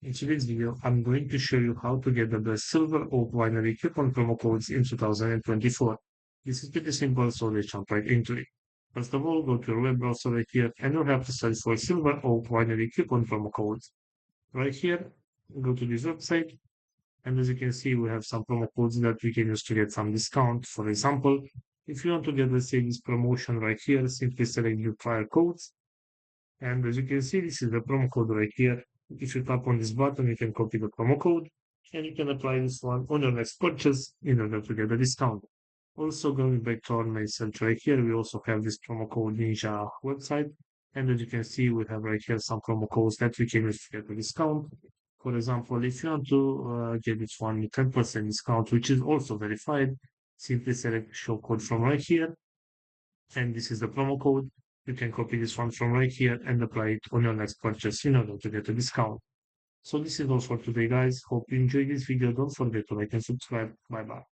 In today's video, I'm going to show you how to get the best Silver Oak Winery coupon promo codes in 2024. This is pretty simple, so let's jump right into it. First of all, go to your web browser right here, and you'll have to search for Silver Oak Winery coupon promo codes. Right here, go to this website, and as you can see, we have some promo codes that we can use to get some discount. For example, if you want to get the savings promotion right here, simply select your prior codes, and as you can see, this is the promo code right here. If you tap on this button, you can copy the promo code and you can apply this one on your next purchase in order to get a discount. Also, going back to our main search right here, we also have this promo code Ninja website. And as you can see, we have right here some promo codes that we can use to get a discount. For example, if you want to get this one 10% discount, which is also verified, simply select show code from right here, and this is the promo code. You can copy this one from right here and apply it on your next purchase in order to get a discount. So this is all for today, guys. Hope you enjoyed this video. Don't forget to like and subscribe. Bye bye.